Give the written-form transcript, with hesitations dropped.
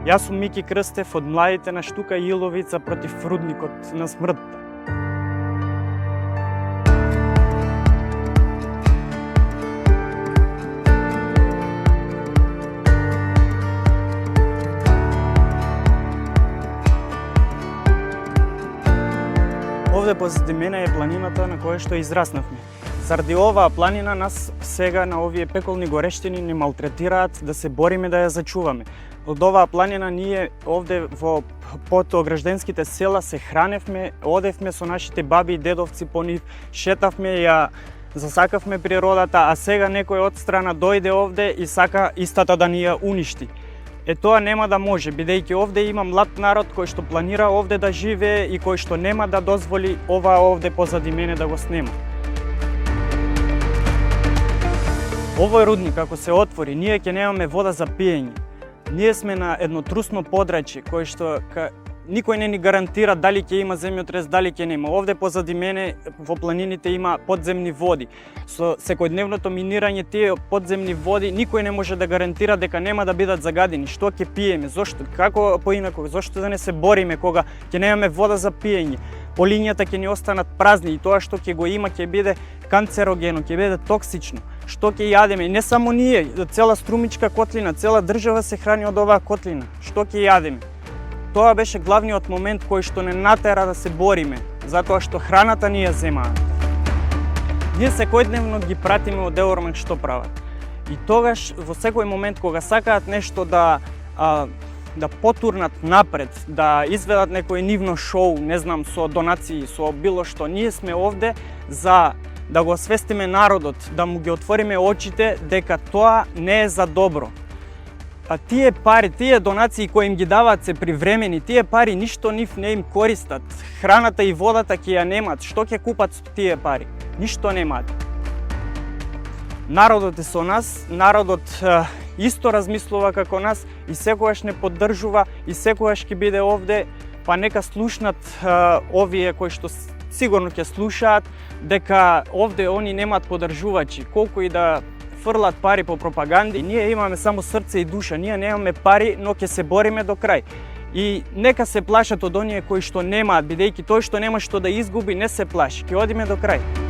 Јас сум Мики Крстев од младите на Штука Иловица против рудникот на смртта. Овде позади мене е планината на која што израснавме. Заради оваа планина нас сега на овие пеколни горештини не малтретираат да се бориме да ја зачуваме. Од оваа планина ние овде во под огражденските села се храневме, одевме со нашите баби и дедовци по нив, шетавме, ја засакавме природата, а сега некој од страна дојде овде и сака истата да ни ја уништи. Тоа нема да може, бидејќи овде има млад народ кој што планира овде да живее и кој што нема да дозволи ова овде позади мене да го снема. Овој рудник, ако се отвори, ние ќе немаме вода за пиење. Ние сме на едно трусно подрачје, кој што никој не ни гарантира дали ќе има земјотрес, дали ќе нема. Овде позади мене во планините има подземни води. Со секојдневното минирање тие подземни води никој не може да гарантира дека нема да бидат загадени. Што ќе пиеме? Зошто? Како поинаку? Зошто да не се бориме кога ќе немаме вода за пиење? Полињата ќе ни останат празни и тоа што ќе го има ќе биде канцерогено, ќе биде токсично. Што ќе јадеме? И не само ние, цела Струмичка котлина, цела држава се храни од оваа котлина. Што ќе јадеме? Тоа беше главниот момент кој што не натера да се бориме, затоа што храната ни ја земаат. Ние секојдневно ги пратиме од Еормаг што прават. И тогаш во секој момент кога сакаат нешто да потурнат напред, да изведат некој нивно шоу, не знам, со донации, со било што, ние сме овде за да го освестиме народот, да му ги отвориме очите дека тоа не е за добро. А тие пари, тие донации кои им ги даваат се привремени, тие пари ништо нив не им користат. Храната и водата ќе ја немат. Што ќе купат со тие пари? Ништо немаат. Народот е со нас, народот исто размислува како нас и секогаш не поддржува и секогаш ќе биде овде, па нека слушнат овие кои што сигурно ќе слушаат дека овде они немаат поддржувачи, колку и да фрлат пари по пропаганди. Ние имаме само срце и душа, ние немаме пари, но ќе се бориме до крај. И нека се плашат од оние кои што немаат, бидејќи тој што нема што да изгуби не се плаши, ќе одиме до крај.